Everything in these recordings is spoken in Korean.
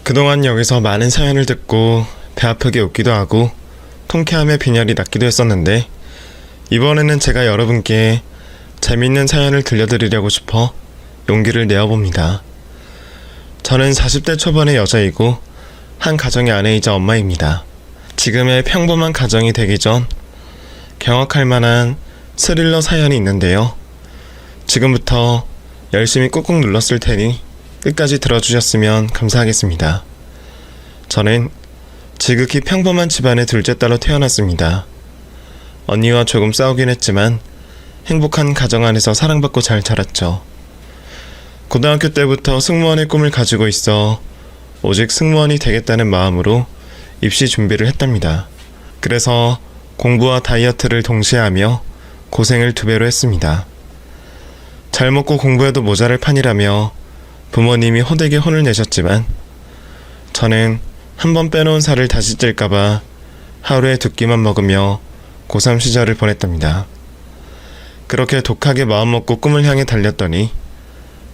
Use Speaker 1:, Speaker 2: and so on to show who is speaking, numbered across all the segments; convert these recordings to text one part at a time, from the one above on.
Speaker 1: 그동안 여기서 많은 사연을 듣고 배 아프게 웃기도 하고 통쾌함에 빈혈이 났기도 했었는데, 이번에는 제가 여러분께 재밌는 사연을 들려드리려고 싶어 용기를 내어봅니다. 저는 40대 초반의 여자이고 한 가정의 아내이자 엄마입니다. 지금의 평범한 가정이 되기 전 경악할 만한 스릴러 사연이 있는데요. 지금부터 열심히 꾹꾹 눌렀을 테니 끝까지 들어주셨으면 감사하겠습니다. 저는 지극히 평범한 집안의 둘째 딸로 태어났습니다. 언니와 조금 싸우긴 했지만 행복한 가정 안에서 사랑받고 잘 자랐죠. 고등학교 때부터 승무원의 꿈을 가지고 있어 오직 승무원이 되겠다는 마음으로 입시 준비를 했답니다. 그래서 공부와 다이어트를 동시에 하며 고생을 2배로 했습니다. 잘 먹고 공부해도 모자랄 판이라며 부모님이 호되게 혼을 내셨지만 저는 한번 빼놓은 살을 다시 찔까봐 하루에 2끼만 먹으며 고3 시절을 보냈답니다. 그렇게 독하게 마음먹고 꿈을 향해 달렸더니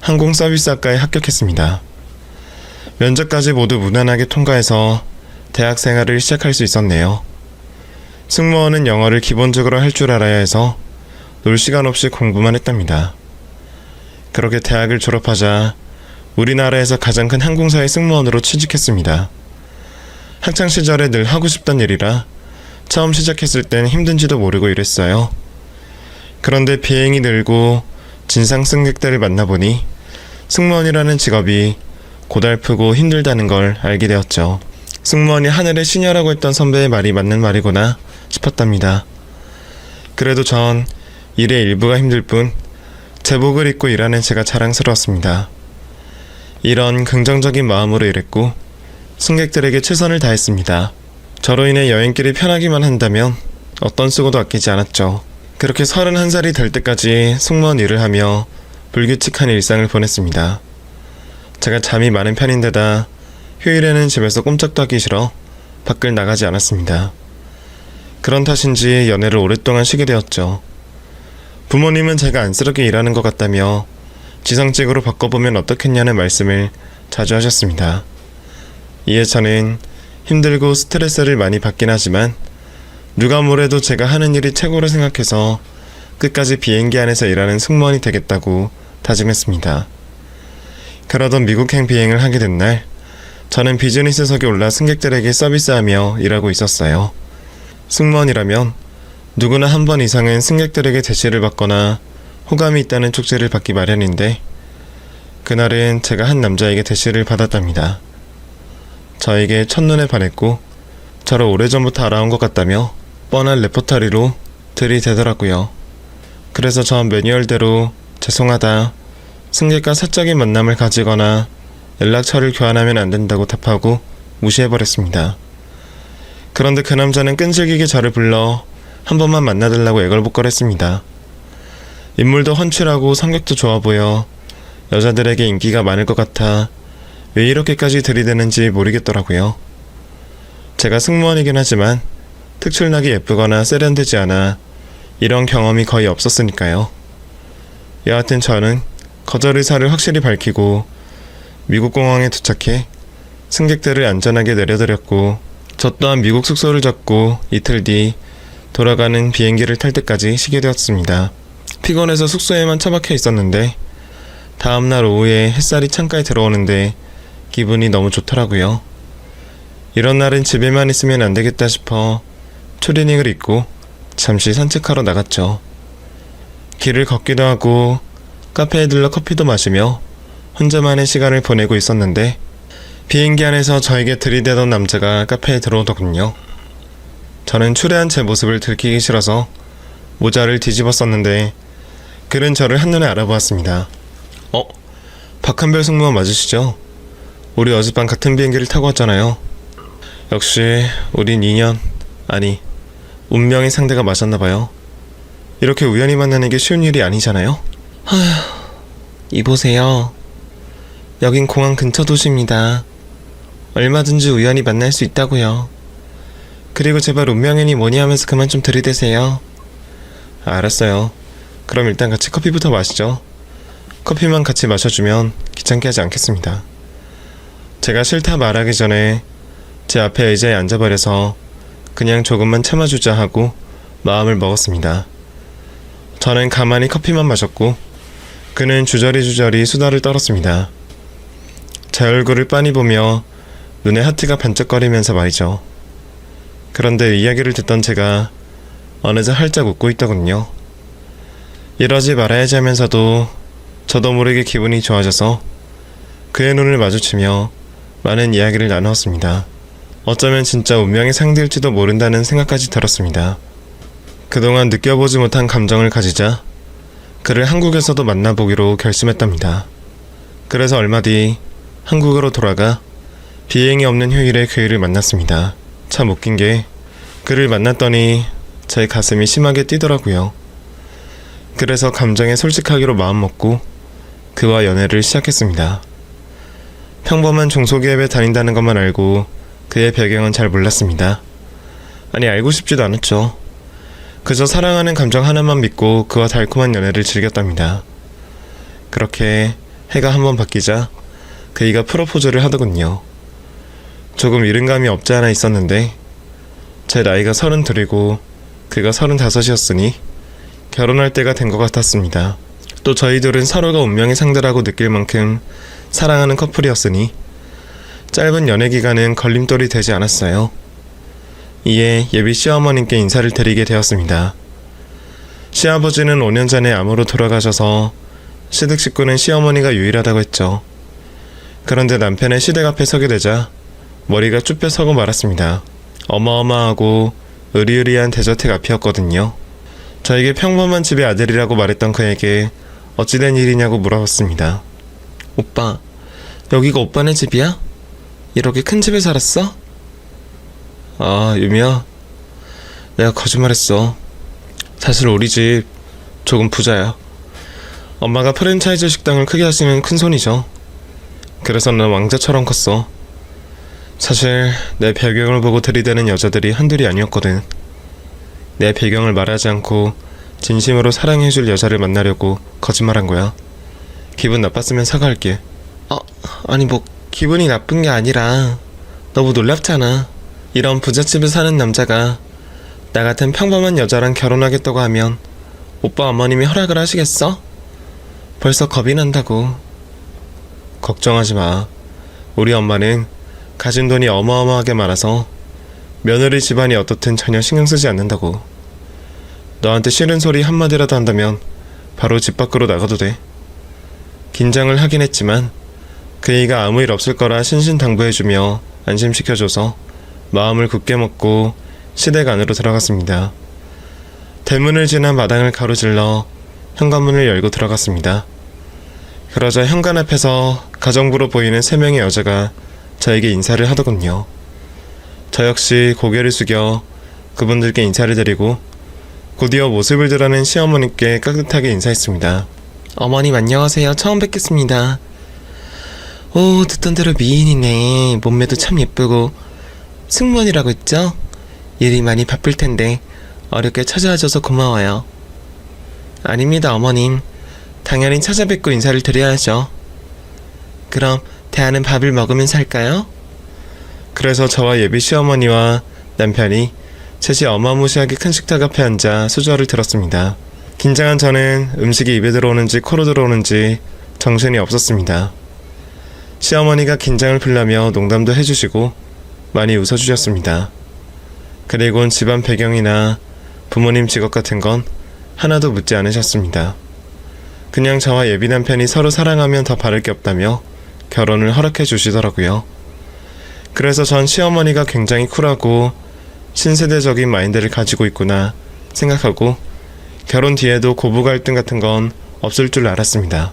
Speaker 1: 항공서비스학과에 합격했습니다. 면접까지 모두 무난하게 통과해서 대학 생활을 시작할 수 있었네요. 승무원은 영어를 기본적으로 할 줄 알아야 해서 놀 시간 없이 공부만 했답니다. 그렇게 대학을 졸업하자 우리나라에서 가장 큰 항공사의 승무원으로 취직했습니다. 학창시절에 늘 하고 싶던 일이라 처음 시작했을 땐 힘든지도 모르고 일했어요. 그런데 비행이 늘고 진상 승객들을 만나보니 승무원이라는 직업이 고달프고 힘들다는 걸 알게 되었죠. 승무원이 하늘의 시녀라고 했던 선배의 말이 맞는 말이구나 싶었답니다. 그래도 전 일의 일부가 힘들 뿐 제복을 입고 일하는 제가 자랑스러웠습니다. 이런 긍정적인 마음으로 일했고 승객들에게 최선을 다했습니다. 저로 인해 여행길이 편하기만 한다면 어떤 수고도 아끼지 않았죠. 그렇게 31살이 될 때까지 승무원 일을 하며 불규칙한 일상을 보냈습니다. 제가 잠이 많은 편인데다 휴일에는 집에서 꼼짝도 하기 싫어 밖을 나가지 않았습니다. 그런 탓인지 연애를 오랫동안 쉬게 되었죠. 부모님은 제가 안쓰럽게 일하는 것 같다며 지상직으로 바꿔보면 어떻겠냐는 말씀을 자주 하셨습니다. 이에 저는 힘들고 스트레스를 많이 받긴 하지만 누가 뭐래도 제가 하는 일이 최고로 생각해서 끝까지 비행기 안에서 일하는 승무원이 되겠다고 다짐했습니다. 그러던 미국행 비행을 하게 된 날, 저는 비즈니스석에 올라 승객들에게 서비스하며 일하고 있었어요. 승무원이라면 누구나 한 번 이상은 승객들에게 대시를 받거나 호감이 있다는 쪽지를 받기 마련인데, 그날은 제가 한 남자에게 대시를 받았답니다. 저에게 첫눈에 반했고 저를 오래전부터 알아온 것 같다며 뻔한 레퍼토리로 들이대더라고요. 그래서 전 매뉴얼대로 죄송하다, 승객과 사적인 만남을 가지거나 연락처를 교환하면 안 된다고 답하고 무시해버렸습니다. 그런데 그 남자는 끈질기게 저를 불러 한 번만 만나달라고 애걸복걸했습니다. 인물도 훤칠하고 성격도 좋아 보여 여자들에게 인기가 많을 것 같아 왜 이렇게까지 들이대는지 모르겠더라고요. 제가 승무원이긴 하지만 특출나게 예쁘거나 세련되지 않아 이런 경험이 거의 없었으니까요. 여하튼 저는 거절 의사를 확실히 밝히고 미국 공항에 도착해 승객들을 안전하게 내려드렸고, 저 또한 미국 숙소를 잡고 이틀 뒤 돌아가는 비행기를 탈 때까지 쉬게 되었습니다. 피곤해서 숙소에만 처박혀 있었는데 다음날 오후에 햇살이 창가에 들어오는데 기분이 너무 좋더라고요. 이런 날은 집에만 있으면 안 되겠다 싶어 추리닝을 입고 잠시 산책하러 나갔죠. 길을 걷기도 하고 카페에 들러 커피도 마시며 혼자만의 시간을 보내고 있었는데 비행기 안에서 저에게 들이대던 남자가 카페에 들어오더군요. 저는 추레한 제 모습을 들키기 싫어서 모자를 뒤집었었는데 그는 저를 한눈에 알아보았습니다. 박한별 승무원 맞으시죠? 우리 어젯밤 같은 비행기를 타고 왔잖아요. 역시 우린 인연, 아니 운명의 상대가 맞았나봐요. 이렇게 우연히 만나는 게 쉬운 일이 아니잖아요. 이보세요. 여긴 공항 근처 도시입니다. 얼마든지 우연히 만날 수 있다고요. 그리고 제발 운명이니 뭐니 하면서 그만 좀 들이대세요. 알았어요. 그럼 일단 같이 커피부터 마시죠. 커피만 같이 마셔주면 귀찮게 하지 않겠습니다. 제가 싫다 말하기 전에 제 앞에 의자에 앉아버려서 그냥 조금만 참아주자 하고 마음을 먹었습니다. 저는 가만히 커피만 마셨고 그는 주저리 수다를 떨었습니다. 제 얼굴을 빤히 보며 눈에 하트가 반짝거리면서 말이죠. 그런데 이야기를 듣던 제가 어느새 활짝 웃고 있더군요. 이러지 말아야지 하면서도 저도 모르게 기분이 좋아져서 그의 눈을 마주치며 많은 이야기를 나누었습니다. 어쩌면 진짜 운명의 상대일지도 모른다는 생각까지 들었습니다. 그동안 느껴보지 못한 감정을 가지자 그를 한국에서도 만나보기로 결심했답니다. 그래서 얼마 뒤 한국으로 돌아가 비행이 없는 휴일에 그이를 만났습니다. 참 웃긴 게 그를 만났더니 제 가슴이 심하게 뛰더라고요. 그래서 감정에 솔직하기로 마음먹고 그와 연애를 시작했습니다. 평범한 중소기업에 다닌다는 것만 알고 그의 배경은 잘 몰랐습니다. 아니, 알고 싶지도 않았죠. 그저 사랑하는 감정 하나만 믿고 그와 달콤한 연애를 즐겼답니다. 그렇게 해가 한번 바뀌자 그이가 프로포즈를 하더군요. 조금 이른감이 없지 않아 있었는데 제 나이가 32이고 그가 35이었으니 결혼할 때가 된 것 같았습니다. 또 저희들은 서로가 운명의 상대라고 느낄 만큼 사랑하는 커플이었으니 짧은 연애 기간은 걸림돌이 되지 않았어요. 이에 예비 시어머님께 인사를 드리게 되었습니다. 시아버지는 5년 전에 암으로 돌아가셔서 시댁 식구는 시어머니가 유일하다고 했죠. 그런데 남편의 시댁 앞에 서게 되자 머리가 쭈뼛 서고 말았습니다. 어마어마하고 으리으리한 대저택 앞이었거든요. 저에게 평범한 집의 아들이라고 말했던 그에게 어찌된 일이냐고 물어봤습니다. 오빠, 여기가 오빠네 집이야? 이렇게 큰 집에 살았어? 아, 유미야, 내가 거짓말했어. 사실 우리 집 조금 부자야. 엄마가 프랜차이즈 식당을 크게 하시는 큰손이죠. 그래서 난 왕자처럼 컸어. 사실 내 배경을 보고 들이대는 여자들이 한둘이 아니었거든. 내 배경을 말하지 않고 진심으로 사랑해줄 여자를 만나려고 거짓말한 거야. 기분 나빴으면 사과할게. 아니 뭐 기분이 나쁜 게 아니라 너무 놀랍잖아. 이런 부잣집에 사는 남자가 나 같은 평범한 여자랑 결혼하겠다고 하면 오빠 어머님이 허락을 하시겠어? 벌써 겁이 난다고. 걱정하지 마. 우리 엄마는 가진 돈이 어마어마하게 많아서 며느리 집안이 어떻든 전혀 신경 쓰지 않는다고. 너한테 싫은 소리 한마디라도 한다면 바로 집 밖으로 나가도 돼. 긴장을 하긴 했지만 그이가 아무 일 없을 거라 신신당부해주며 안심시켜줘서 마음을 굳게 먹고 시댁 안으로 들어갔습니다. 대문을 지나 마당을 가로질러 현관문을 열고 들어갔습니다. 그러자 현관 앞에서 가정부로 보이는 3명의 여자가 저에게 인사를 하더군요. 저 역시 고개를 숙여 그분들께 인사를 드리고 곧이어 모습을 드러낸 시어머니께 깍듯하게 인사했습니다. 어머님 안녕하세요. 처음 뵙겠습니다. 오, 듣던 대로 미인이네. 몸매도 참 예쁘고. 승무원이라고 했죠? 일이 많이 바쁠 텐데 어렵게 찾아와줘서 고마워요. 아닙니다, 어머님. 당연히 찾아뵙고 인사를 드려야죠. 그럼 대하는 밥을 먹으면서 할까요? 그래서 저와 예비 시어머니와 남편이 셋이 어마무시하게 큰 식탁 앞에 앉아 수저를 들었습니다. 긴장한 저는 음식이 입에 들어오는지 코로 들어오는지 정신이 없었습니다. 시어머니가 긴장을 풀려며 농담도 해주시고 많이 웃어주셨습니다. 그리고는 집안 배경이나 부모님 직업 같은 건 하나도 묻지 않으셨습니다. 그냥 저와 예비 남편이 서로 사랑하면 더 바랄 게 없다며 결혼을 허락해 주시더라고요. 그래서 전 시어머니가 굉장히 쿨하고 신세대적인 마인드를 가지고 있구나 생각하고 결혼 뒤에도 고부 갈등 같은 건 없을 줄 알았습니다.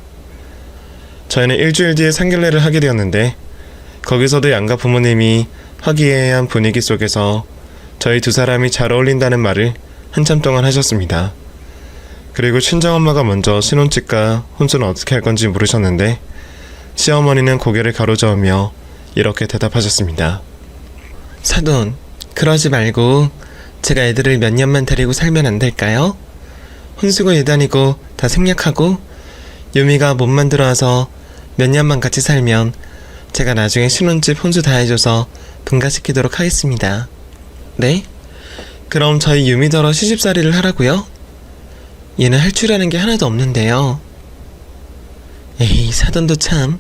Speaker 1: 저희는 일주일 뒤에 상견례를 하게 되었는데 거기서도 양가 부모님이 화기애애한 분위기 속에서 저희 두 사람이 잘 어울린다는 말을 한참 동안 하셨습니다. 그리고 친정엄마가 먼저 신혼집과 혼수는 어떻게 할 건지 물으셨는데 시어머니는 고개를 가로저으며 이렇게 대답하셨습니다. 사돈, 그러지 말고 제가 애들을 몇 년만 데리고 살면 안 될까요? 혼수고 예단이고 다 생략하고 유미가 몸만 들어와서 몇 년만 같이 살면 제가 나중에 신혼집 혼수 다 해줘서 분가시키도록 하겠습니다. 네? 그럼 저희 유미더러 시집살이를 하라고요? 얘는 할 줄 아는 게 하나도 없는데요. 에이, 사돈도 참.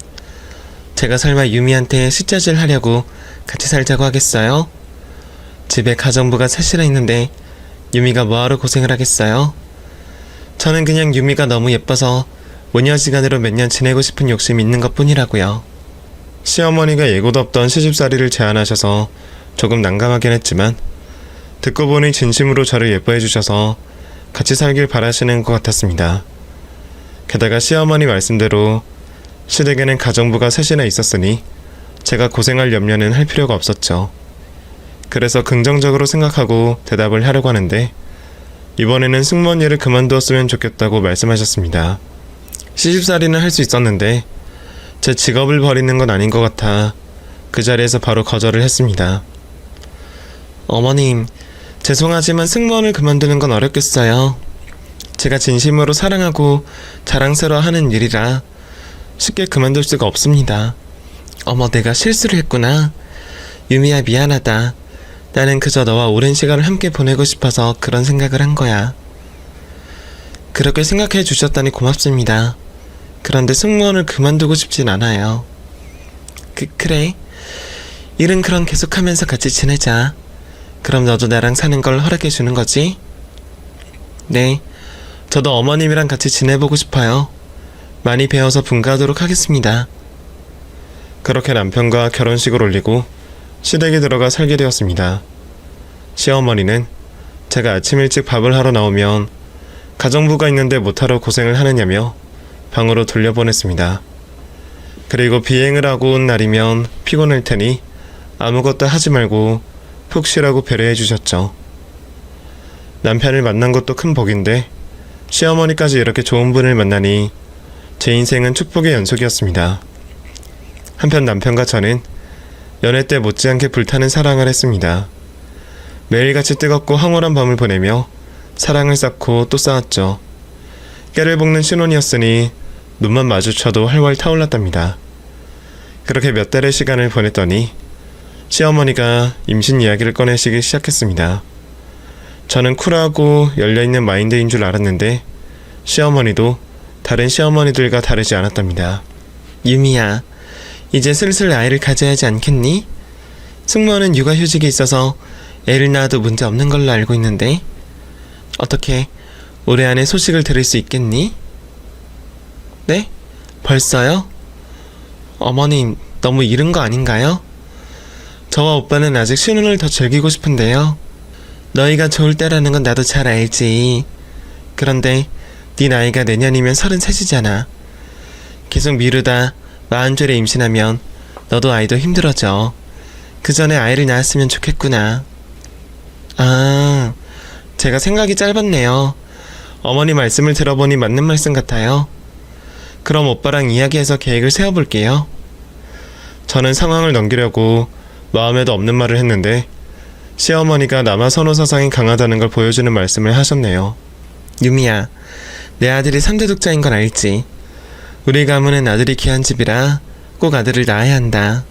Speaker 1: 제가 설마 유미한테 숫자질 하려고 같이 살자고 하겠어요? 집에 가정부가 셋이나 있는데 유미가 뭐하러 고생을 하겠어요? 저는 그냥 유미가 너무 예뻐서 모녀지간으로 몇 년 지내고 싶은 욕심이 있는 것 뿐이라고요. 시어머니가 예고도 없던 시집살이를 제안하셔서 조금 난감하긴 했지만 듣고 보니 진심으로 저를 예뻐해 주셔서 같이 살길 바라시는 것 같았습니다. 게다가 시어머니 말씀대로 시댁에는 가정부가 셋이나 있었으니 제가 고생할 염려는 할 필요가 없었죠. 그래서 긍정적으로 생각하고 대답을 하려고 하는데 이번에는 승무원 일을 그만두었으면 좋겠다고 말씀하셨습니다. 시집살이는 할 수 있었는데 제 직업을 버리는 건 아닌 것 같아 그 자리에서 바로 거절을 했습니다. 어머님, 죄송하지만 승무원을 그만두는 건 어렵겠어요. 제가 진심으로 사랑하고 자랑스러워하는 일이라 쉽게 그만둘 수가 없습니다. 어머, 내가 실수를 했구나. 유미야, 미안하다. 나는 그저 너와 오랜 시간을 함께 보내고 싶어서 그런 생각을 한 거야. 그렇게 생각해 주셨다니 고맙습니다. 그런데 승무원을 그만두고 싶진 않아요. 그래. 일은 그럼 계속하면서 같이 지내자. 그럼 너도 나랑 사는 걸 허락해 주는 거지? 네. 저도 어머님이랑 같이 지내보고 싶어요. 많이 배워서 분가하도록 하겠습니다. 그렇게 남편과 결혼식을 올리고 시댁에 들어가 살게 되었습니다. 시어머니는 제가 아침 일찍 밥을 하러 나오면 가정부가 있는데 못하러 고생을 하느냐며 방으로 돌려보냈습니다. 그리고 비행을 하고 온 날이면 피곤할 테니 아무것도 하지 말고 푹 쉬라고 배려해 주셨죠. 남편을 만난 것도 큰 복인데 시어머니까지 이렇게 좋은 분을 만나니 제 인생은 축복의 연속이었습니다. 한편 남편과 저는 연애 때 못지않게 불타는 사랑을 했습니다. 매일같이 뜨겁고 황홀한 밤을 보내며 사랑을 쌓고 또 쌓았죠. 깨를 볶는 신혼이었으니 눈만 마주쳐도 활활 타올랐답니다. 그렇게 몇 달의 시간을 보냈더니 시어머니가 임신 이야기를 꺼내시기 시작했습니다. 저는 쿨하고 열려있는 마인드인 줄 알았는데 시어머니도 다른 시어머니들과 다르지 않았답니다. 유미야, 이제 슬슬 아이를 가져야 하지 않겠니? 승무원은 육아휴직이 있어서 애를 낳아도 문제 없는 걸로 알고 있는데 어떻게 올해 안에 소식을 들을 수 있겠니? 네? 벌써요? 어머님, 너무 이른 거 아닌가요? 저와 오빠는 아직 신혼을 더 즐기고 싶은데요. 너희가 좋을 때라는 건 나도 잘 알지. 그런데 네 나이가 내년이면 33이잖아. 계속 미루다 40줄에 임신하면 너도 아이도 힘들어져. 그 전에 아이를 낳았으면 좋겠구나. 아, 제가 생각이 짧았네요. 어머니 말씀을 들어보니 맞는 말씀 같아요. 그럼 오빠랑 이야기해서 계획을 세워볼게요. 저는 상황을 넘기려고 마음에도 없는 말을 했는데 시어머니가 남아 선호 사상이 강하다는 걸 보여주는 말씀을 하셨네요. 유미야, 내 아들이 3대 독자인 건 알지? 우리 가문은 아들이 귀한 집이라 꼭 아들을 낳아야 한다.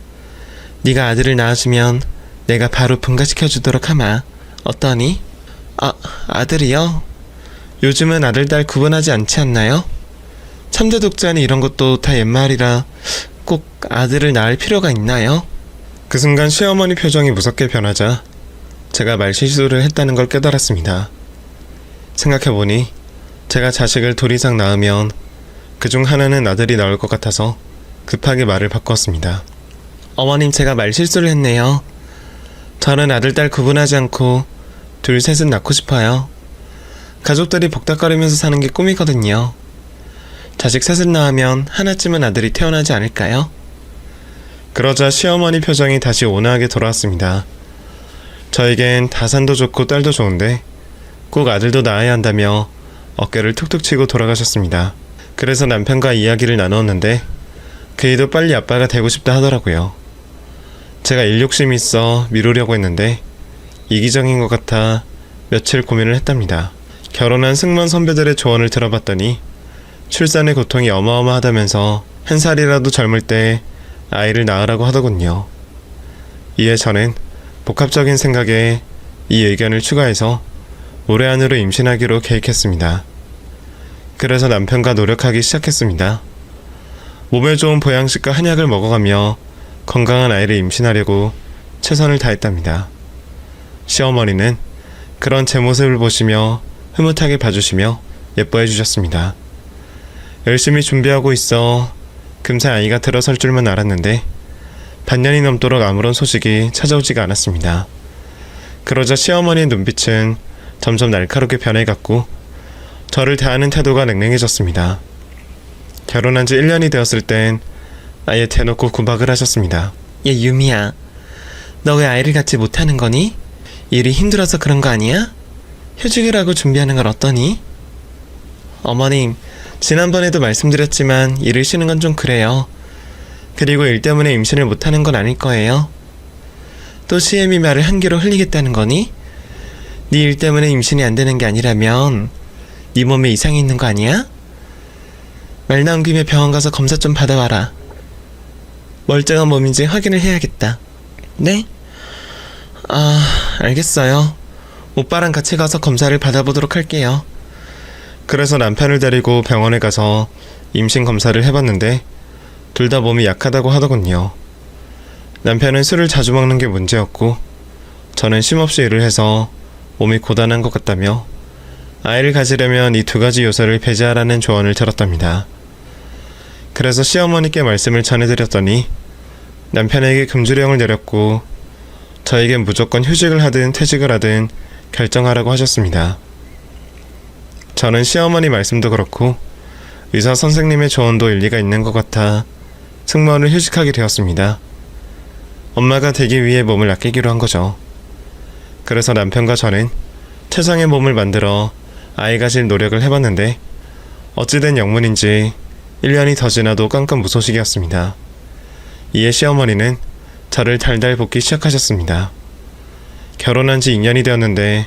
Speaker 1: 네가 아들을 낳아주면 내가 바로 분가시켜주도록 하마. 어떠니? 아들이요? 요즘은 아들 딸 구분하지 않지 않나요? 3대 독자는 이런 것도 다 옛말이라 꼭 아들을 낳을 필요가 있나요? 그 순간 시어머니 표정이 무섭게 변하자 제가 말실수를 했다는 걸 깨달았습니다. 생각해보니 제가 자식을 둘 이상 낳으면 그중 하나는 아들이 나올 것 같아서 급하게 말을 바꿨습니다. 어머님, 제가 말실수를 했네요. 저는 아들 딸 구분하지 않고 둘 셋은 낳고 싶어요. 가족들이 복닥거리면서 사는 게 꿈이거든요. 자식 셋을 낳으면 하나쯤은 아들이 태어나지 않을까요? 그러자 시어머니 표정이 다시 온화하게 돌아왔습니다. 저에겐 다산도 좋고 딸도 좋은데 꼭 아들도 낳아야 한다며 어깨를 툭툭 치고 돌아가셨습니다. 그래서 남편과 이야기를 나누었는데 그이도 빨리 아빠가 되고 싶다 하더라고요. 제가 일 욕심이 있어 미루려고 했는데 이기적인 것 같아 며칠 고민을 했답니다. 결혼한 승무원 선배들의 조언을 들어봤더니 출산의 고통이 어마어마하다면서 한 살이라도 젊을 때 아이를 낳으라고 하더군요. 이에 저는 복합적인 생각에 이 의견을 추가해서 올해 안으로 임신하기로 계획했습니다. 그래서 남편과 노력하기 시작했습니다. 몸에 좋은 보양식과 한약을 먹어가며 건강한 아이를 임신하려고 최선을 다했답니다. 시어머니는 그런 제 모습을 보시며 흐뭇하게 봐주시며 예뻐해 주셨습니다. 열심히 준비하고 있어 금세 아이가 들어설 줄만 알았는데 반년이 넘도록 아무런 소식이 찾아오지가 않았습니다. 그러자 시어머니의 눈빛은 점점 날카롭게 변해갔고 저를 대하는 태도가 냉랭해졌습니다. 결혼한 지 1년이 되었을 땐 아예 대놓고 구박을 하셨습니다.
Speaker 2: 야 유미야, 너 왜 아이를 갖지 못하는 거니? 일이 힘들어서 그런 거 아니야? 휴직을 하고 준비하는 건 어떠니? 어머님, 지난번에도 말씀드렸지만 일을 쉬는 건 좀 그래요. 그리고 일 때문에 임신을 못하는 건 아닐 거예요. 또 시엠이 말을 한 귀로 흘리겠다는 거니? 네 일 때문에 임신이 안 되는 게 아니라면 네 몸에 이상이 있는 거 아니야? 말 나온 김에 병원 가서 검사 좀 받아와라. 멀쩡한 몸인지 확인을 해야겠다. 네? 알겠어요. 오빠랑 같이 가서 검사를 받아보도록 할게요.
Speaker 1: 그래서 남편을 데리고 병원에 가서 임신 검사를 해봤는데 둘 다 몸이 약하다고 하더군요. 남편은 술을 자주 먹는 게 문제였고 저는 쉼없이 일을 해서 몸이 고단한 것 같다며 아이를 가지려면 이 두 가지 요소를 배제하라는 조언을 들었답니다. 그래서 시어머니께 말씀을 전해드렸더니 남편에게 금주령을 내렸고 저에겐 무조건 휴직을 하든 퇴직을 하든 결정하라고 하셨습니다. 저는 시어머니 말씀도 그렇고 의사 선생님의 조언도 일리가 있는 것 같아 승무원을 휴직하게 되었습니다. 엄마가 되기 위해 몸을 아끼기로 한 거죠. 그래서 남편과 저는 최상의 몸을 만들어 아이 가질 노력을 해봤는데 어찌된 영문인지 1년이 더 지나도 깜깜무소식이었습니다. 이에 시어머니는 저를 달달 볶기 시작하셨습니다. 결혼한 지 2년이 되었는데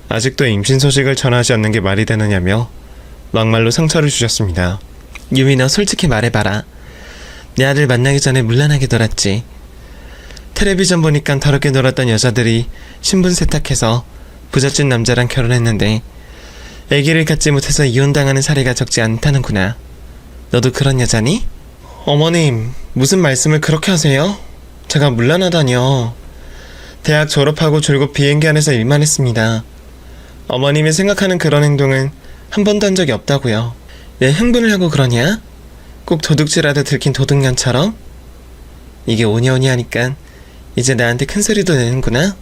Speaker 1: 아직도 임신 소식을 전하지 않는 게 말이 되느냐며 막말로 상처를 주셨습니다.
Speaker 2: 유미, 너 솔직히 말해봐라. 내 아들 만나기 전에 물란하게 놀았지. 텔레비전 보니까 더럽게 놀았던 여자들이 신분 세탁해서 부잣집 남자랑 결혼했는데 아기를 갖지 못해서 이혼당하는 사례가 적지 않다는구나. 너도 그런 여자니?
Speaker 1: 어머님, 무슨 말씀을 그렇게 하세요? 제가 물란하다뇨. 대학 졸업하고 줄곧 비행기 안에서 일만 했습니다. 어머님이 생각하는 그런 행동은 한 번도 한 적이 없다고요.
Speaker 2: 왜 흥분을 하고 그러냐? 꼭 도둑질하다 들킨 도둑년처럼? 이게 오냐오냐 하니까 이제 나한테 큰 소리도 내는구나?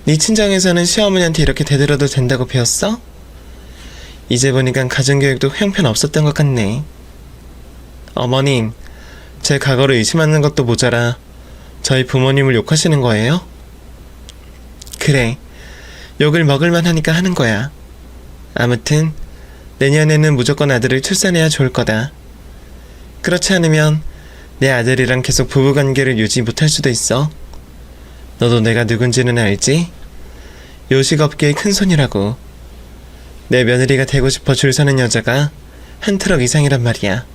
Speaker 2: 네 친정에서는 시어머니한테 이렇게 대들어도 된다고 배웠어? 이제 보니까 가정교육도 형편없었던 것 같네. 어머님, 제 과거를 의심하는 것도 모자라 저희 부모님을 욕하시는 거예요? 그래, 욕을 먹을만 하니까 하는 거야. 아무튼 내년에는 무조건 아들을 출산해야 좋을 거다. 그렇지 않으면 내 아들이랑 계속 부부관계를 유지 못할 수도 있어. 너도 내가 누군지는 알지? 요식업계의 큰손이라고. 내 며느리가 되고 싶어 줄 서는 여자가 한 트럭 이상이란 말이야.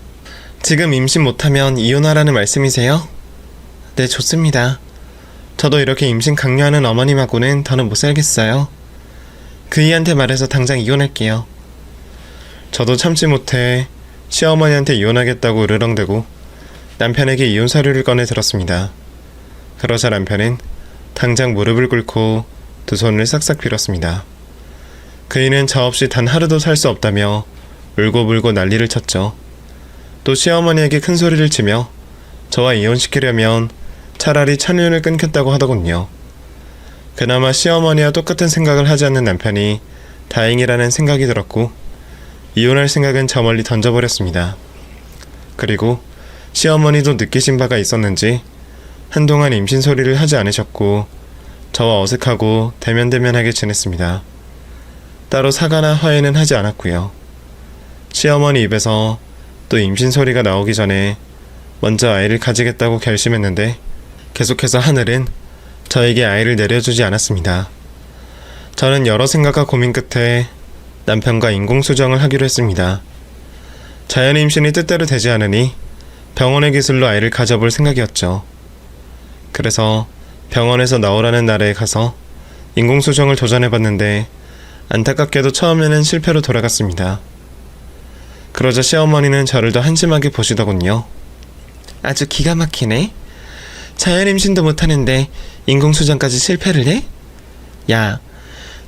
Speaker 2: 지금 임신 못하면 이혼하라는 말씀이세요? 네, 좋습니다. 저도 이렇게 임신 강요하는 어머님하고는 더는 못 살겠어요. 그이한테 말해서 당장 이혼할게요.
Speaker 1: 저도 참지 못해 시어머니한테 이혼하겠다고 으르렁대고 남편에게 이혼 서류를 꺼내 들었습니다. 그러자 남편은 당장 무릎을 꿇고 두 손을 싹싹 빌었습니다. 그이는 저 없이 단 하루도 살 수 없다며 울고불고 난리를 쳤죠. 또 시어머니에게 큰 소리를 치며 저와 이혼시키려면 차라리 천륜을 끊겠다고 하더군요. 그나마 시어머니와 똑같은 생각을 하지 않는 남편이 다행이라는 생각이 들었고 이혼할 생각은 저 멀리 던져버렸습니다. 그리고 시어머니도 느끼신 바가 있었는지 한동안 임신 소리를 하지 않으셨고 저와 어색하고 대면대면하게 지냈습니다. 따로 사과나 화해는 하지 않았고요. 시어머니 입에서 또 임신 소리가 나오기 전에 먼저 아이를 가지겠다고 결심했는데 계속해서 하늘은 저에게 아이를 내려주지 않았습니다. 저는 여러 생각과 고민 끝에 남편과 인공수정을 하기로 했습니다. 자연 임신이 뜻대로 되지 않으니 병원의 기술로 아이를 가져볼 생각이었죠. 그래서 병원에서 나오라는 날에 가서 인공수정을 도전해봤는데 안타깝게도 처음에는 실패로 돌아갔습니다. 그러자 시어머니는 저를 더 한심하게 보시더군요.
Speaker 2: 아주 기가 막히네. 자연 임신도 못하는데 인공수정까지 실패를 해? 야,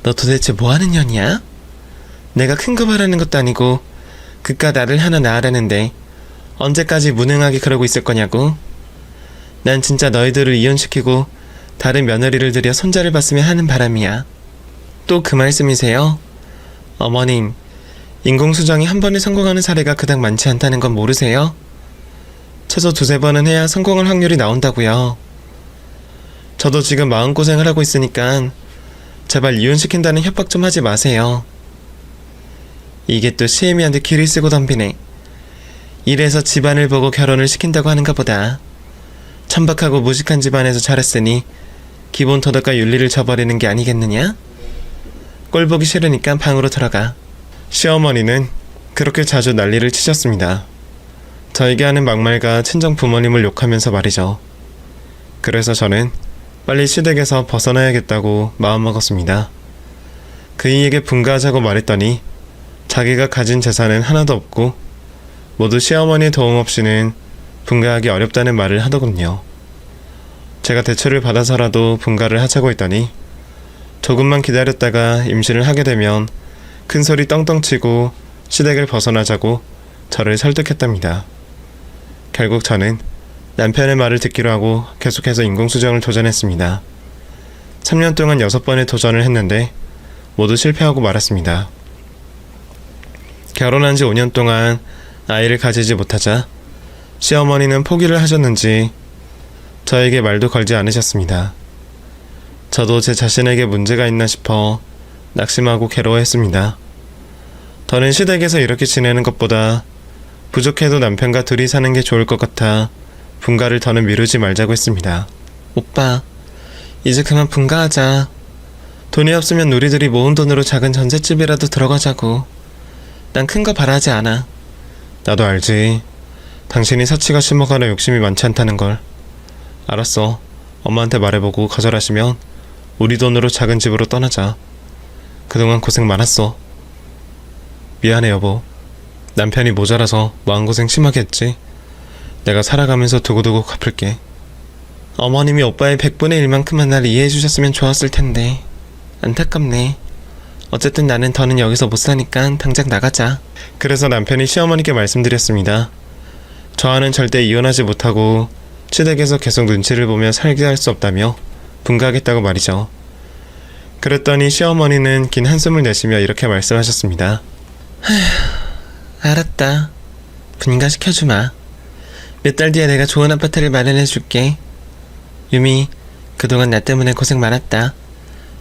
Speaker 2: 너 도대체 뭐하는 년이야? 내가 큰 거 바라는 것도 아니고 그깟 나를 하나 낳으라는데 언제까지 무능하게 그러고 있을 거냐고. 난 진짜 너희들을 이혼시키고 다른 며느리를 들여 손자를 봤으면 하는 바람이야. 또 그 말씀이세요? 어머님, 인공수정이 한 번에 성공하는 사례가 그닥 많지 않다는 건 모르세요? 최소 2-3번은 해야 성공할 확률이 나온다고요. 저도 지금 마음고생을 하고 있으니까 제발 이혼시킨다는 협박 좀 하지 마세요. 이게 또 시애미한테 기를 쓰고 덤비네. 이래서 집안을 보고 결혼을 시킨다고 하는가 보다. 천박하고 무식한 집안에서 자랐으니 기본 도덕과 윤리를 저버리는 게 아니겠느냐? 꼴 보기 싫으니까 방으로 들어가.
Speaker 1: 시어머니는 그렇게 자주 난리를 치셨습니다. 저에게 하는 막말과 친정 부모님을 욕하면서 말이죠. 그래서 저는 빨리 시댁에서 벗어나야겠다고 마음먹었습니다. 그이에게 분가하자고 말했더니 자기가 가진 재산은 하나도 없고 모두 시어머니의 도움 없이는 분가하기 어렵다는 말을 하더군요. 제가 대출을 받아서라도 분가를 하자고 했더니 조금만 기다렸다가 임신을 하게 되면 큰소리 떵떵 치고 시댁을 벗어나자고 저를 설득했답니다. 결국 저는 남편의 말을 듣기로 하고 계속해서 인공수정을 도전했습니다. 3년 동안 6번의 도전을 했는데 모두 실패하고 말았습니다. 결혼한 지 5년 동안 아이를 가지지 못하자 시어머니는 포기를 하셨는지 저에게 말도 걸지 않으셨습니다. 저도 제 자신에게 문제가 있나 싶어 낙심하고 괴로워했습니다. 더는 시댁에서 이렇게 지내는 것보다 부족해도 남편과 둘이 사는 게 좋을 것 같아 분가를 더는 미루지 말자고 했습니다.
Speaker 2: 오빠, 이제 그만 분가하자. 돈이 없으면 우리들이 모은 돈으로 작은 전셋집이라도 들어가자고. 난 큰 거 바라지 않아.
Speaker 1: 나도 알지. 당신이 사치가 심하거나 욕심이 많지 않다는 걸. 알았어. 엄마한테 말해보고 거절하시면 우리 돈으로 작은 집으로 떠나자. 그동안 고생 많았어. 미안해 여보. 남편이 모자라서 마음고생 심하게 했지. 내가 살아가면서 두고두고 갚을게.
Speaker 2: 어머님이 오빠의 100분의 1만큼만 날 이해해 주셨으면 좋았을 텐데. 안타깝네. 어쨌든 나는 더는 여기서 못 사니까 당장 나가자.
Speaker 1: 그래서 남편이 시어머니께 말씀드렸습니다. 저와는 절대 이혼하지 못하고 시댁에서 계속 눈치를 보며 살게 할 수 없다며 분가하겠다고 말이죠. 그랬더니 시어머니는 긴 한숨을 내쉬며 이렇게 말씀하셨습니다.
Speaker 2: 알았다. 분가시켜주마. 몇 달 뒤에 내가 좋은 아파트를 마련해줄게. 유미, 그동안 나 때문에 고생 많았다.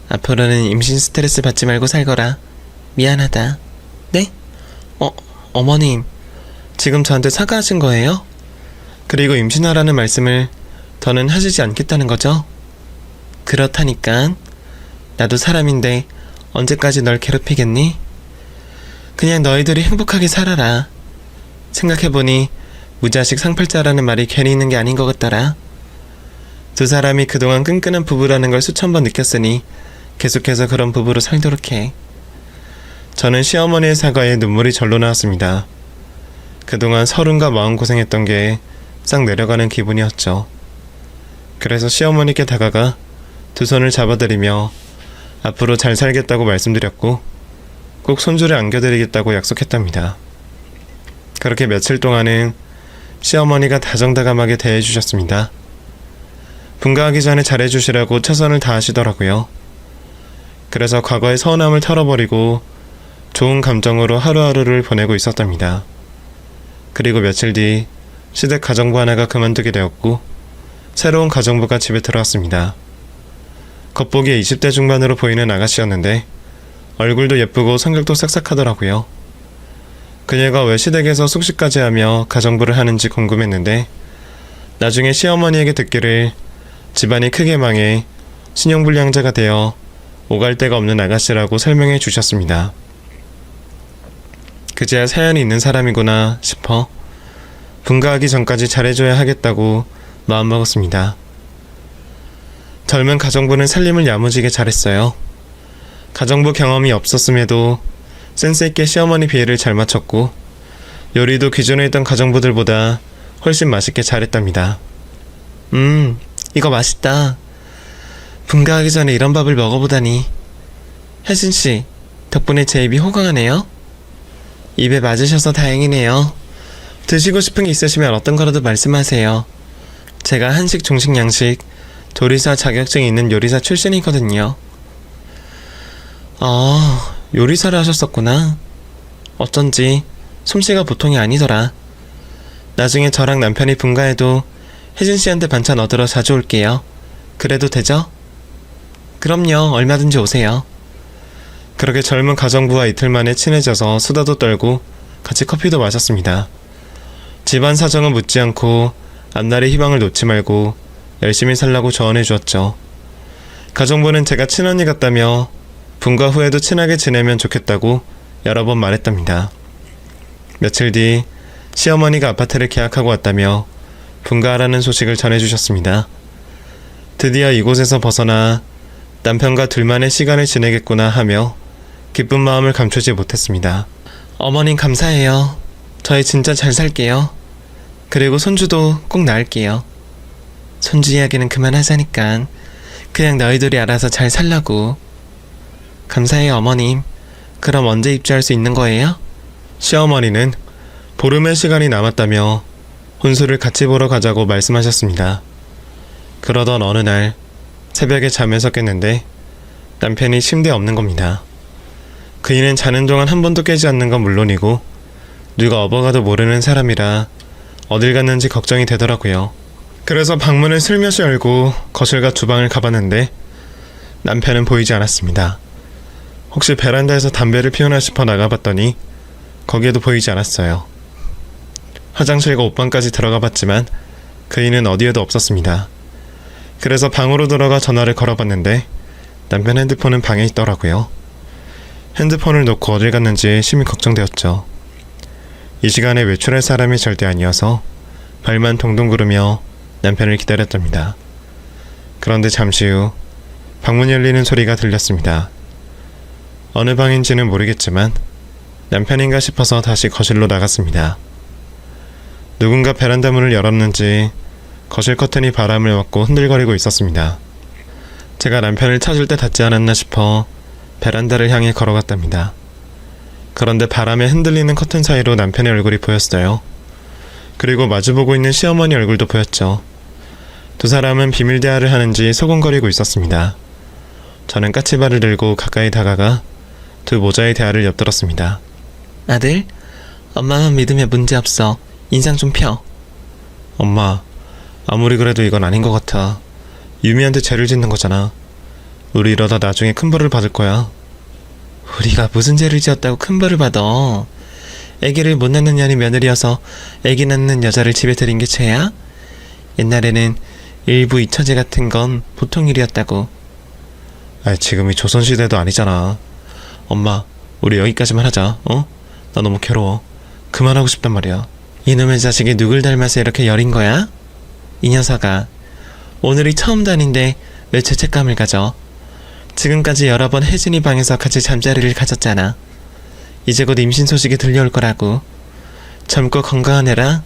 Speaker 2: 앞으로는 임신 스트레스 받지 말고 살거라. 미안하다. 네? 어머님, 지금 저한테 사과하신 거예요? 그리고 임신하라는 말씀을 더는 하시지 않겠다는 거죠? 그렇다니깐. 나도 사람인데 언제까지 널 괴롭히겠니? 그냥 너희들이 행복하게 살아라. 생각해보니 무자식 상팔자라는 말이 괜히 있는 게 아닌 것 같더라. 두 사람이 그동안 끈끈한 부부라는 걸 수천 번 느꼈으니 계속해서 그런 부부로 살도록 해. 저는 시어머니의 사과에 눈물이 절로 나왔습니다. 그동안 서른과 마음고생했던 게 싹 내려가는 기분이었죠. 그래서 시어머니께 다가가 두 손을 잡아드리며 앞으로 잘 살겠다고 말씀드렸고 꼭 손주를 안겨드리겠다고 약속했답니다. 그렇게 며칠 동안은 시어머니가 다정다감하게 대해주셨습니다. 분가하기 전에 잘해주시라고 최선을 다하시더라고요. 그래서 과거의 서운함을 털어버리고 좋은 감정으로 하루하루를 보내고 있었답니다. 그리고 며칠 뒤 시댁 가정부 하나가 그만두게 되었고 새로운 가정부가 집에 들어왔습니다. 겉보기에 20대 중반으로 보이는 아가씨였는데 얼굴도 예쁘고 성격도 싹싹하더라고요. 그녀가 왜 시댁에서 숙식까지 하며 가정부를 하는지 궁금했는데 나중에 시어머니에게 듣기를 집안이 크게 망해 신용불량자가 되어 오갈 데가 없는 아가씨라고 설명해 주셨습니다. 그제야 사연이 있는 사람이구나 싶어
Speaker 1: 분가하기 전까지 잘해줘야 하겠다고 마음먹었습니다. 젊은 가정부는 살림을 야무지게 잘했어요. 가정부 경험이 없었음에도 센스있게 시어머니 비애를 잘 맞췄고 요리도 기존에 있던 가정부들보다 훨씬 맛있게 잘했답니다.
Speaker 2: 이거 맛있다. 분가하기 전에 이런 밥을 먹어보다니. 혜진씨, 덕분에 제 입이 호강하네요. 입에 맞으셔서 다행이네요. 드시고 싶은 게 있으시면 어떤 거라도 말씀하세요. 제가 한식, 중식, 양식, 조리사 자격증이 있는 요리사 출신이거든요. 요리사를 하셨었구나. 어쩐지 솜씨가 보통이 아니더라. 나중에 저랑 남편이 분가해도 혜진씨한테 반찬 얻으러 자주 올게요. 그래도 되죠? 그럼요, 얼마든지 오세요.
Speaker 1: 그렇게 젊은 가정부와 이틀 만에 친해져서 수다도 떨고 같이 커피도 마셨습니다. 집안 사정은 묻지 않고 앞날의 희망을 놓지 말고 열심히 살라고 조언해 주었죠. 가정부는 제가 친언니 같다며 분가 후에도 친하게 지내면 좋겠다고 여러 번 말했답니다. 며칠 뒤 시어머니가 아파트를 계약하고 왔다며 분가하라는 소식을 전해주셨습니다. 드디어 이곳에서 벗어나 남편과 둘만의 시간을 지내겠구나 하며 기쁜 마음을 감추지 못했습니다.
Speaker 2: 어머님 감사해요. 저희 진짜 잘 살게요. 그리고 손주도 꼭 낳을게요. 손주 이야기는 그만하자니까. 그냥 너희들이 알아서 잘 살라고. 감사해요, 어머님. 그럼 언제 입주할 수 있는 거예요?
Speaker 1: 시어머니는 보름의 시간이 남았다며 혼수를 같이 보러 가자고 말씀하셨습니다. 그러던 어느 날 새벽에 잠에서 깼는데 남편이 침대에 없는 겁니다. 그이는 자는 동안 한 번도 깨지 않는 건 물론이고 누가 업어가도 모르는 사람이라 어딜 갔는지 걱정이 되더라고요. 그래서 방문을 슬며시 열고 거실과 주방을 가봤는데 남편은 보이지 않았습니다. 혹시 베란다에서 담배를 피우나 싶어 나가봤더니 거기에도 보이지 않았어요. 화장실과 옷방까지 들어가봤지만 그이는 어디에도 없었습니다. 그래서 방으로 들어가 전화를 걸어봤는데 남편 핸드폰은 방에 있더라고요. 핸드폰을 놓고 어딜 갔는지 심히 걱정되었죠. 이 시간에 외출할 사람이 절대 아니어서 발만 동동 구르며 남편을 기다렸답니다. 그런데 잠시 후 방문 열리는 소리가 들렸습니다. 어느 방인지는 모르겠지만 남편인가 싶어서 다시 거실로 나갔습니다. 누군가 베란다 문을 열었는지 거실 커튼이 바람을 맞고 흔들거리고 있었습니다. 제가 남편을 찾을 때 닿지 않았나 싶어 베란다를 향해 걸어갔답니다. 그런데 바람에 흔들리는 커튼 사이로 남편의 얼굴이 보였어요. 그리고 마주보고 있는 시어머니 얼굴도 보였죠. 두 사람은 비밀 대화를 하는지 소곤거리고 있었습니다. 저는 까치발을 들고 가까이 다가가 두 모자의 대화를 엿들었습니다.
Speaker 2: 아들, 엄마만 믿으면 문제없어. 인상 좀 펴.
Speaker 1: 엄마, 아무리 그래도 이건 아닌 것 같아. 유미한테 죄를 짓는 거잖아. 우리 이러다 나중에 큰 벌을 받을 거야.
Speaker 2: 우리가 무슨 죄를 지었다고 큰 벌을 받아. 애기를 못 낳는 년이 며느리여서 애기 낳는 여자를 집에 들인 게 죄야? 옛날에는 일부 이처제 같은 건 보통 일이었다고.
Speaker 1: 지금이 조선시대도 아니잖아. 엄마, 우리 여기까지만 하자. 나 너무 괴로워. 그만하고 싶단 말이야.
Speaker 2: 이놈의 자식이 누굴 닮아서 이렇게 여린 거야? 이 녀석아, 오늘이 처음 다닌데 왜 죄책감을 가져? 지금까지 여러 번 혜진이 방에서 같이 잠자리를 가졌잖아. 이제 곧 임신 소식이 들려올 거라고. 젊고 건강한 애라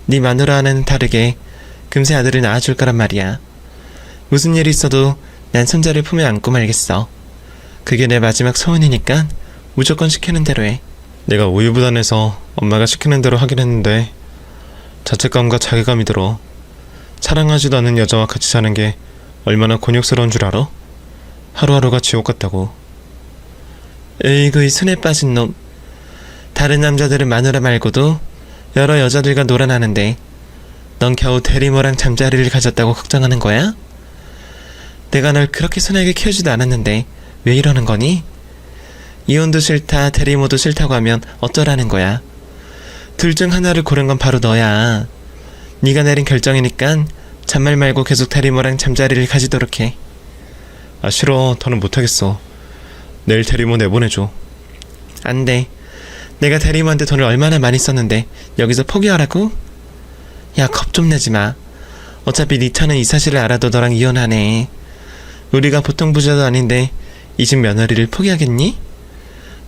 Speaker 2: 네 마누라와는 다르게 금세 아들을 낳아줄 거란 말이야. 무슨 일이 있어도 난 손자를 품에 안고 말겠어. 그게 내 마지막 소원이니까 무조건 시키는 대로 해.
Speaker 1: 내가 우유부단해서 엄마가 시키는 대로 하긴 했는데 자책감과 자괴감이 들어. 사랑하지도 않는 여자와 같이 사는 게 얼마나 곤욕스러운 줄 알아? 하루하루가 지옥 같다고.
Speaker 2: 으이구, 이 순에 빠진 놈. 다른 남자들은 마누라 말고도 여러 여자들과 놀아나는데 넌 겨우 대리모랑 잠자리를 가졌다고 걱정하는 거야? 내가 널 그렇게 순하게 키우지도 않았는데 왜 이러는 거니? 이혼도 싫다, 대리모도 싫다고 하면 어쩌라는 거야? 둘 중 하나를 고른 건 바로 너야. 네가 내린 결정이니까 잔말 말고 계속 대리모랑 잠자리를 가지도록 해.
Speaker 1: 싫어. 더는 못하겠어. 내일 대리모 내보내줘.
Speaker 2: 안 돼. 내가 대리모한테 돈을 얼마나 많이 썼는데 여기서 포기하라고? 야, 겁 좀 내지 마. 어차피 네 차는 이 사실을 알아도 너랑 이혼하네. 우리가 보통 부자도 아닌데 이 집 며느리를 포기하겠니?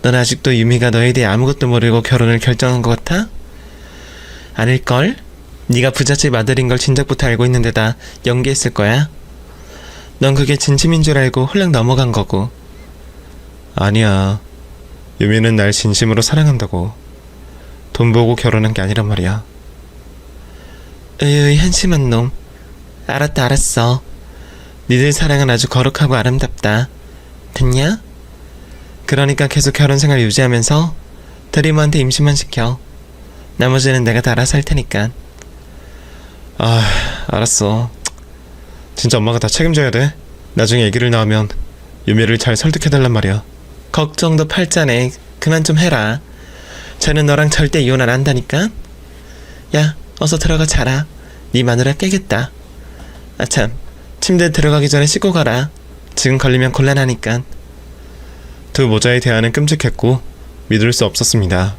Speaker 2: 넌 아직도 유미가 너에 대해 아무것도 모르고 결혼을 결정한 것 같아? 아닐걸? 네가 부잣집 아들인 걸 진작부터 알고 있는 데다 연기했을 거야. 넌 그게 진심인 줄 알고 홀랑 넘어간 거고.
Speaker 1: 아니야. 유미는 날 진심으로 사랑한다고. 돈 보고 결혼한 게 아니란 말이야.
Speaker 2: 으이, 한심한 놈. 알았다, 알았어. 니들 사랑은 아주 거룩하고 아름답다. 됐냐? 그러니까 계속 결혼 생활 유지하면서 대리모한테 임신만 시켜. 나머지는 내가 다 알아서 할 테니까.
Speaker 1: 아, 알았어. 진짜 엄마가 다 책임져야 돼. 나중에 애기를 낳으면 유미를 잘 설득해달란 말이야.
Speaker 2: 걱정도 팔자네. 그만 좀 해라. 쟤는 너랑 절대 이혼 안 한다니까. 야, 어서 들어가 자라. 네 마누라 깨겠다. 아참, 침대에 들어가기 전에 씻고 가라. 지금 걸리면 곤란하니까.
Speaker 1: 두 모자의 대화는 끔찍했고 믿을 수 없었습니다.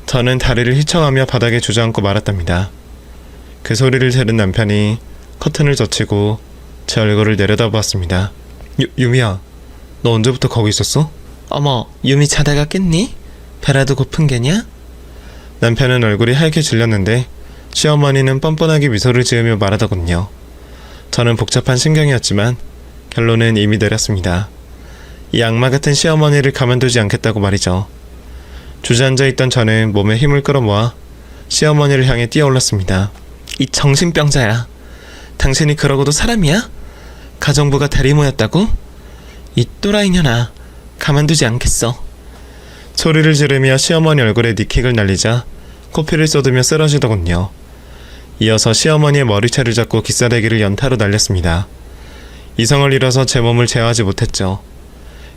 Speaker 1: 저는 다리를 휘청하며 바닥에 주저앉고 말았답니다. 그 소리를 들은 남편이 커튼을 젖히고 제 얼굴을 내려다보았습니다. 유미야, 너 언제부터 거기 있었어?
Speaker 2: 어머, 유미 자다가 깼니? 배라도 고픈 게냐?
Speaker 1: 남편은 얼굴이 하얗게 질렸는데 시어머니는 뻔뻔하게 미소를 지으며 말하더군요. 저는 복잡한 심경이었지만 결론은 이미 내렸습니다. 이 악마 같은 시어머니를 가만두지 않겠다고 말이죠. 주저앉아 있던 저는 몸에 힘을 끌어모아 시어머니를 향해 뛰어올랐습니다.
Speaker 2: 이 정신병자야. 당신이 그러고도 사람이야? 가정부가 대리모였다고? 이 또라이년아. 가만두지 않겠어.
Speaker 1: 소리를 지르며 시어머니 얼굴에 니킥을 날리자 코피를 쏟으며 쓰러지더군요. 이어서 시어머니의 머리채를 잡고 기싸대기를 연타로 날렸습니다. 이성을 잃어서 제 몸을 제어하지 못했죠.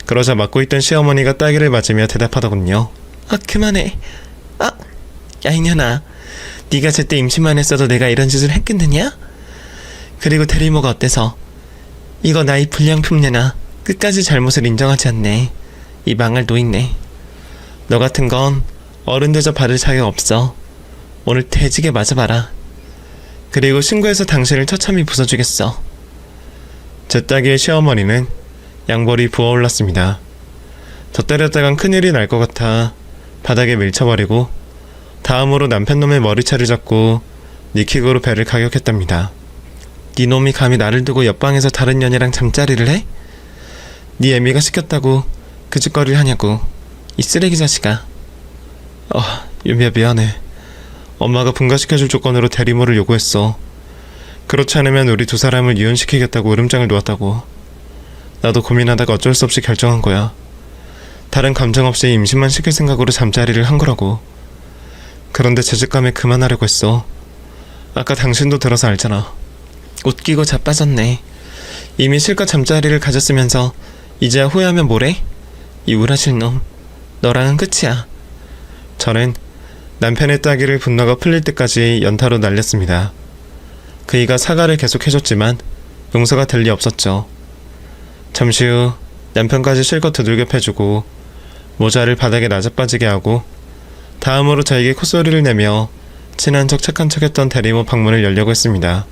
Speaker 1: 그러자 맞고 있던 시어머니가 따기를 맞으며 대답하더군요.
Speaker 2: 아, 그만해. 아, 야, 이년아. 네가 제때 임신만 했어도 내가 이런 짓을 했겠느냐? 그리고 대리모가 어때서? 이거 나이 불량품내나 끝까지 잘못을 인정하지 않네. 이 망할 노인네. 너 같은 건 어른 대접 받을 자격 없어. 오늘 돼지게 맞아봐라. 그리고 신고해서 당신을 처참히 부숴주겠어.
Speaker 1: 제 따기의 시어머니는 양볼이 부어올랐습니다. 더 때렸다간 큰일이 날 것 같아 바닥에 밀쳐버리고 다음으로 남편놈의 머리채를 잡고 니킥으로 배를 가격했답니다.
Speaker 2: 네 놈이 감히 나를 두고 옆방에서 다른 년이랑 잠자리를 해? 네 애미가 시켰다고 그 짓거리를 하냐고. 이 쓰레기 자식아.
Speaker 1: 유미야, 미안해. 엄마가 분가시켜줄 조건으로 대리모를 요구했어. 그렇지 않으면 우리 두 사람을 이혼시키겠다고 으름장을 놓았다고. 나도 고민하다가 어쩔 수 없이 결정한 거야. 다른 감정 없이 임신만 시킬 생각으로 잠자리를 한 거라고. 그런데 죄책감에 그만하려고 했어. 아까 당신도 들어서 알잖아.
Speaker 2: 웃기고 자빠졌네. 이미 실컷 잠자리를 가졌으면서 이제야 후회하면 뭐래? 이 우라실 놈. 너랑은 끝이야.
Speaker 1: 저는 남편의 따기를 분노가 풀릴 때까지 연타로 날렸습니다. 그이가 사과를 계속해줬지만 용서가 될 리 없었죠. 잠시 후 남편까지 실컷 두들겨 패주고 모자를 바닥에 나자빠지게 하고 다음으로 저에게 콧소리를 내며 친한 척 착한 척 했던 대리모 방문을 열려고 했습니다.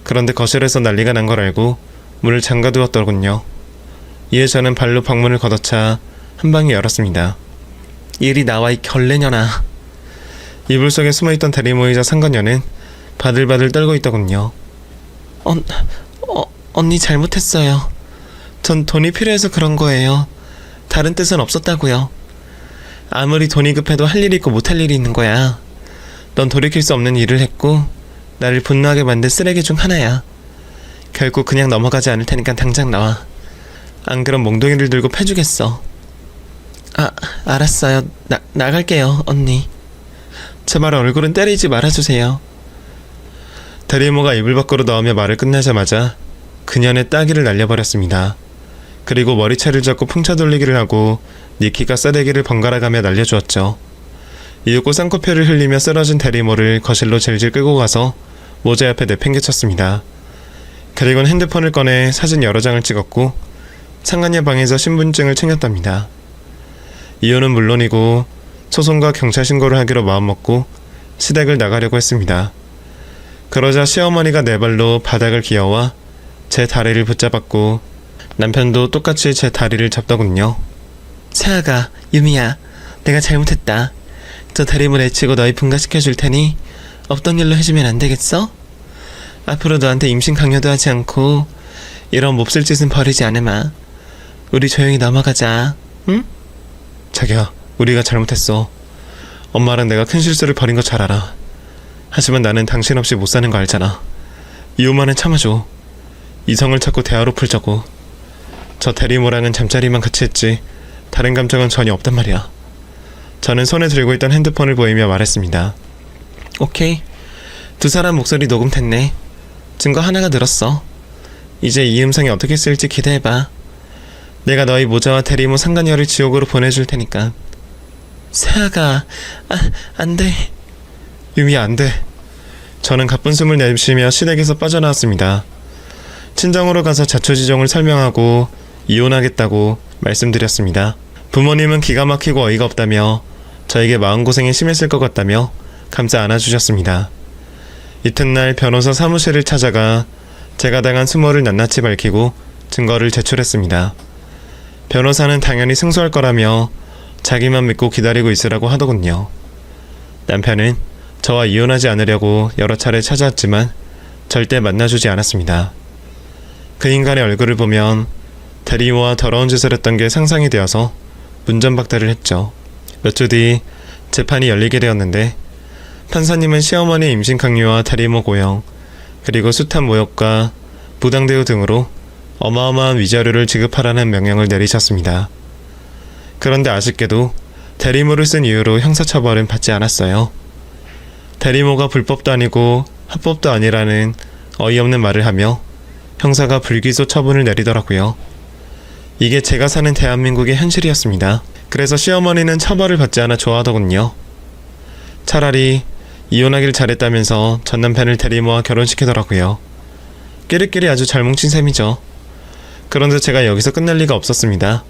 Speaker 1: 그런데 거실에서 난리가 난 걸 알고 문을 잠가두었더군요. 이에 저는 발로 방문을 걷어차 한 방에 열었습니다.
Speaker 2: 이리 나와, 이 결례년아.
Speaker 1: 이불 속에 숨어있던 대리모이자 상간녀는 바들바들 떨고 있더군요.
Speaker 2: 언니 잘못했어요. 전 돈이 필요해서 그런 거예요. 다른 뜻은 없었다고요. 아무리 돈이 급해도 할 일이 있고 못할 일이 있는 거야. 넌 돌이킬 수 없는 일을 했고 나를 분노하게 만든 쓰레기 중 하나야. 결국 그냥 넘어가지 않을 테니까 당장 나와. 안 그럼 몽둥이를 들고 패주겠어. 알았어요. 나갈게요, 언니. 제발 얼굴은 때리지 말아주세요.
Speaker 1: 대리모가 이불 밖으로 나오며 말을 끝내자마자 그년의 따기를 날려버렸습니다. 그리고 머리채를 잡고 풍차 돌리기를 하고 니키가 싸대기를 번갈아가며 날려주었죠. 이윽고 쌍코피를 흘리며 쓰러진 대리모를 거실로 질질 끌고 가서 모자 옆에 내팽개쳤습니다. 그리곤 핸드폰을 꺼내 사진 여러 장을 찍었고 상간녀 방에서 신분증을 챙겼답니다. 이혼은 물론이고 소송과 경찰 신고를 하기로 마음먹고 시댁을 나가려고 했습니다. 그러자 시어머니가 네 발로 바닥을 기어와 제 다리를 붙잡았고 남편도 똑같이 제 다리를 잡더군요.
Speaker 2: 세아가, 유미야, 내가 잘못했다. 저 대리모 내치고 너희 분가시켜 줄 테니 없던 일로 해주면 안 되겠어? 앞으로 너한테 임신 강요도 하지 않고 이런 몹쓸 짓은 버리지 않으마. 우리 조용히 넘어가자, 응?
Speaker 1: 자기야, 우리가 잘못했어. 엄마랑 내가 큰 실수를 벌인 거 잘 알아. 하지만 나는 당신 없이 못 사는 거 알잖아. 이혼만은 참아줘. 이성을 찾고 대화로 풀자고. 저 대리모랑은 잠자리만 같이 했지 다른 감정은 전혀 없단 말이야. 저는 손에 들고 있던 핸드폰을 보이며 말했습니다.
Speaker 2: 오케이. 두 사람 목소리 녹음됐네. 증거 하나가 늘었어. 이제 이 음성이 어떻게 쓰일지 기대해봐. 내가 너희 모자와 대리모 상간녀를 지옥으로 보내줄 테니까. 세아가, 안 돼.
Speaker 1: 유미야, 안 돼. 저는 가쁜 숨을 내쉬며 시댁에서 빠져나왔습니다. 친정으로 가서 자초지종을 설명하고 이혼하겠다고 말씀드렸습니다. 부모님은 기가 막히고 어이가 없다며 저에게 마음고생이 심했을 것 같다며 감싸 안아주셨습니다. 이튿날 변호사 사무실을 찾아가 제가 당한 수모를 낱낱이 밝히고 증거를 제출했습니다. 변호사는 당연히 승소할 거라며 자기만 믿고 기다리고 있으라고 하더군요. 남편은 저와 이혼하지 않으려고 여러 차례 찾아왔지만 절대 만나주지 않았습니다. 그 인간의 얼굴을 보면 대리모와 더러운 짓을 했던 게 상상이 되어서 문전박대를 했죠. 몇 주 뒤 재판이 열리게 되었는데 판사님은 시어머니 임신 강요와 대리모 고용, 그리고 숱한 모욕과 부당대우 등으로 어마어마한 위자료를 지급하라는 명령을 내리셨습니다. 그런데 아쉽게도 대리모를 쓴 이유로 형사처벌은 받지 않았어요. 대리모가 불법도 아니고 합법도 아니라는 어이없는 말을 하며 형사가 불기소 처분을 내리더라고요. 이게 제가 사는 대한민국의 현실이었습니다. 그래서 시어머니는 처벌을 받지 않아 좋아하더군요. 차라리 이혼하길 잘했다면서 전 남편을 대리모와 결혼시키더라고요. 끼리끼리 아주 잘 뭉친 셈이죠. 그런데 제가 여기서 끝낼 리가 없었습니다.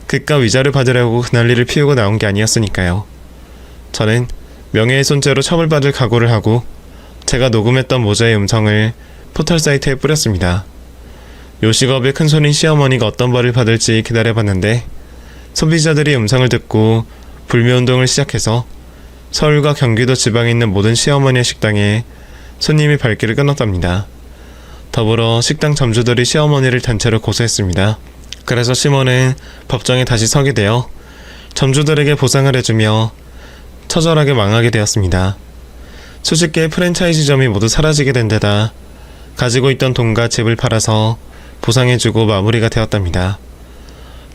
Speaker 1: 그깟 위자료 받으려고 그 난리를 피우고 나온 게 아니었으니까요. 저는 명예훼손죄로 처벌받을 각오를 하고 제가 녹음했던 모자의 음성을 포털 사이트에 뿌렸습니다. 요식업의 큰손인 시어머니가 어떤 벌을 받을지 기다려봤는데 소비자들이 음성을 듣고 불매운동을 시작해서 서울과 경기도 지방에 있는 모든 시어머니의 식당에 손님이 발길을 끊었답니다. 더불어 식당 점주들이 시어머니를 단체로 고소했습니다. 그래서 시모는 법정에 다시 서게 되어 점주들에게 보상을 해주며 처절하게 망하게 되었습니다. 수십 개의 프랜차이즈점이 모두 사라지게 된 데다 가지고 있던 돈과 집을 팔아서 보상해주고 마무리가 되었답니다.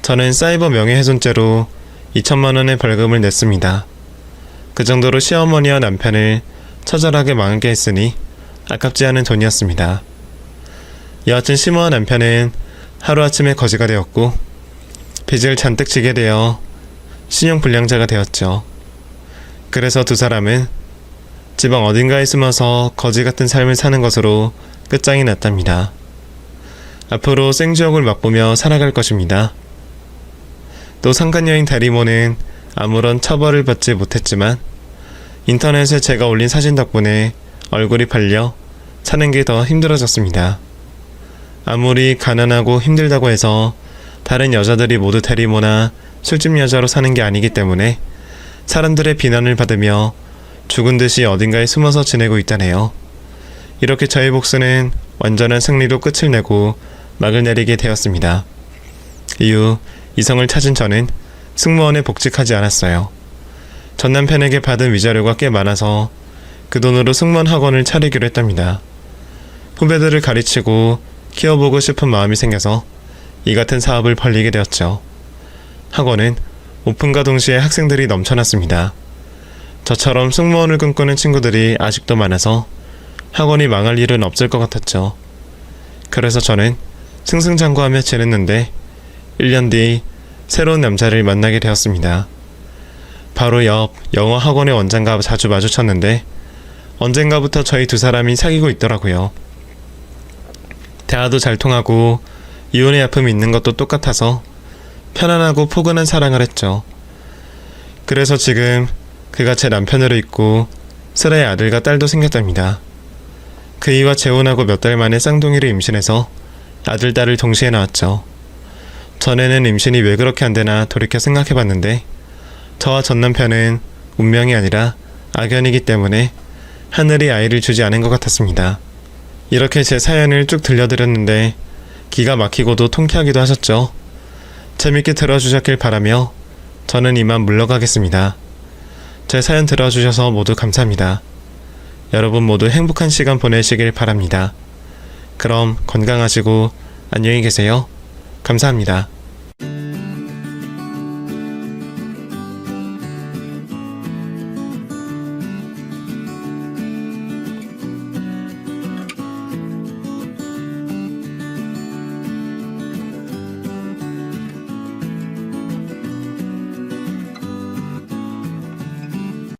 Speaker 1: 저는 사이버 명예훼손죄로 2천만 원의 벌금을 냈습니다. 그 정도로 시어머니와 남편을 처절하게 망하게 했으니 아깝지 않은 돈이었습니다. 여하튼 시모와 남편은 하루아침에 거지가 되었고 빚을 잔뜩 지게 되어 신용불량자가 되었죠. 그래서 두 사람은 지방 어딘가에 숨어서 거지 같은 삶을 사는 것으로 끝장이 났답니다. 앞으로 생지옥을 맛보며 살아갈 것입니다. 또 상간녀인 대리모는 아무런 처벌을 받지 못했지만 인터넷에 제가 올린 사진 덕분에 얼굴이 팔려 사는 게 더 힘들어졌습니다. 아무리 가난하고 힘들다고 해서 다른 여자들이 모두 대리모나 술집 여자로 사는 게 아니기 때문에 사람들의 비난을 받으며 죽은 듯이 어딘가에 숨어서 지내고 있다네요. 이렇게 저의 복수는 완전한 승리로 끝을 내고 막을 내리게 되었습니다. 이후 이성을 찾은 저는 승무원에 복직하지 않았어요. 전 남편에게 받은 위자료가 꽤 많아서 그 돈으로 승무원 학원을 차리기로 했답니다. 후배들을 가르치고 키워보고 싶은 마음이 생겨서 이 같은 사업을 벌리게 되었죠. 학원은 오픈과 동시에 학생들이 넘쳐났습니다. 저처럼 승무원을 꿈꾸는 친구들이 아직도 많아서 학원이 망할 일은 없을 것 같았죠. 그래서 저는 승승장구하며 지냈는데 1년 뒤 새로운 남자를 만나게 되었습니다. 바로 옆 영어 학원의 원장과 자주 마주쳤는데 언젠가부터 저희 두 사람이 사귀고 있더라고요. 대화도 잘 통하고 이혼의 아픔이 있는 것도 똑같아서 편안하고 포근한 사랑을 했죠. 그래서 지금 그가 제 남편으로 있고 슬아의 아들과 딸도 생겼답니다. 그이와 재혼하고 몇 달 만에 쌍둥이를 임신해서 아들, 딸을 동시에 낳았죠. 전에는 임신이 왜 그렇게 안 되나 돌이켜 생각해봤는데 저와 전 남편은 운명이 아니라 악연이기 때문에 하늘이 아이를 주지 않은 것 같았습니다. 이렇게 제 사연을 쭉 들려드렸는데 기가 막히고도 통쾌하기도 하셨죠. 재밌게 들어주셨길 바라며 저는 이만 물러가겠습니다. 제 사연 들어주셔서 모두 감사합니다. 여러분 모두 행복한 시간 보내시길 바랍니다. 그럼 건강하시고 안녕히 계세요. 감사합니다.